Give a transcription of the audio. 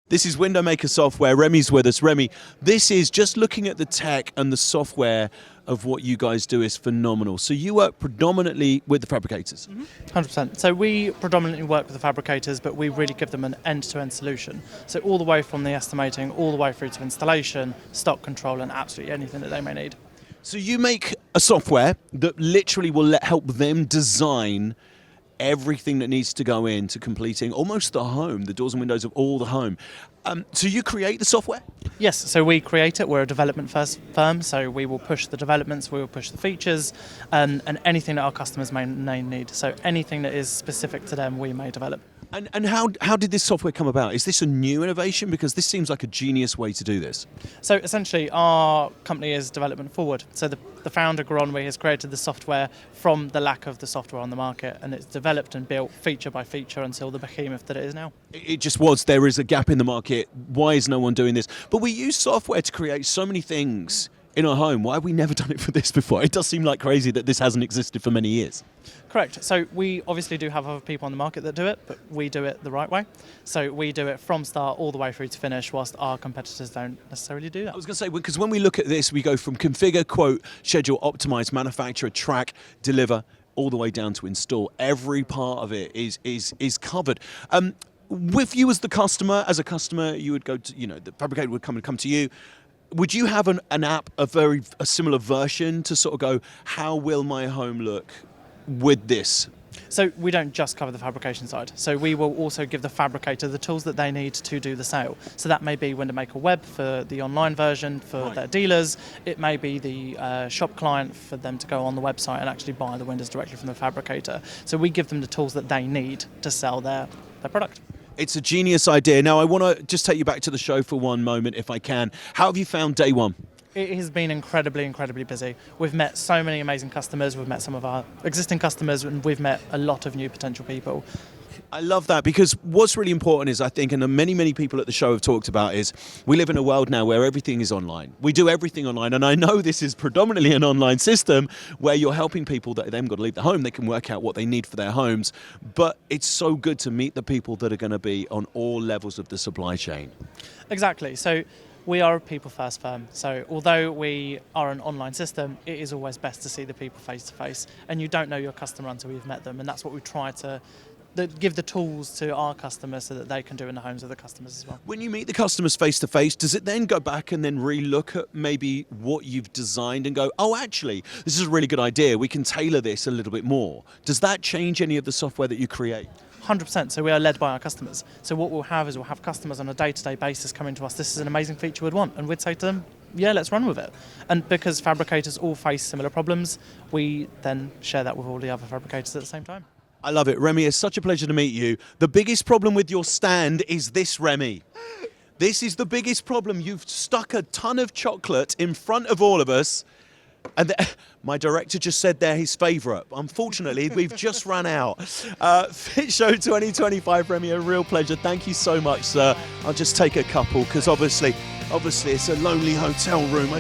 This is WindowMaker software. Remi's with us. Remi, this is just looking at the tech and the software of what you guys do is phenomenal. So you work predominantly with the fabricators. 100%. So we predominantly work with the fabricators, but we really give them an end-to-end solution. So all the way from the estimating, all the way through to installation, stock control, and absolutely anything that they may need. So you make a software that literally will help them design everything that needs to go into completing almost the home, the doors and windows of all the home. So you create the software? Yes, so we create it. We're a development first firm, so we will push the developments, we will push the features, and anything that our customers may need. So anything that is specific to them, we may develop. And how did this software come about? Is this a new innovation? Because this seems like a genius way to do this. So essentially, our company is development forward. So the founder, Gruszka, has created the software from the lack of the software on the market, and it's developed and built feature by feature until the behemoth that it is now. It just was, there is a gap in the market. Why is no one doing this? But we use software to create so many things in our home. Why have we never done it for this before? It does seem like crazy that this hasn't existed for many years. Correct. So we obviously do have other people on the market that do it, but we do it the right way. So we do it from start all the way through to finish, whilst our competitors don't necessarily do that. I was going to say, because when we look at this, we go from configure, quote, schedule, optimize, manufacture, track, deliver, all the way down to install. Every part of it is covered. With you as the customer, you would go to, the fabricator would come to you. Would you have an app, a similar version to sort of go, how will my home look with this? So we don't just cover the fabrication side. So we will also give the fabricator the tools that they need to do the sale. So that may be WindowMaker Web for the online version for their dealers. It may be the shop client for them to go on the website and actually buy the windows directly from the fabricator. So we give them the tools that they need to sell their product. It's a genius idea. Now, I want to just take you back to the show for one moment, if I can. How have you found day one? It has been incredibly busy. We've met so many amazing customers. We've met some of our existing customers, and we've met a lot of new potential people. I love that, because what's really important is, I think, and many people at the show have talked about, is we live in a world now where everything is online. We do everything online, and I know this is predominantly an online system where you're helping people that they haven't got to leave the home. They can work out what they need for their homes, but it's so good to meet the people that are going to be on all levels of the supply chain. Exactly. So we are a people-first firm, so although we are an online system, it is always best to see the people face-to-face, and you don't know your customer until you've met them, and that's what we try to give the tools to our customers so that they can do in the homes of the customers as well. When you meet the customers face-to-face, does it then go back and then re-look at maybe what you've designed and go, oh, actually, this is a really good idea, we can tailor this a little bit more? Does that change any of the software that you create? 100%. So we are led by our customers. So what we'll have is we'll have customers on a day-to-day basis coming to us, this is an amazing feature we'd want, and we'd say to them, yeah, let's run with it. And because fabricators all face similar problems, we then share that with all the other fabricators at the same time. I love it. Remi, it's such a pleasure to meet you. The biggest problem with your stand is this, Remi. This is the biggest problem. You've stuck a ton of chocolate in front of all of us. And my director just said they're his favourite. Unfortunately, we've just run out. Fit Show 2025, Remi, a real pleasure. Thank you so much, sir. I'll just take a couple, because obviously it's a lonely hotel room.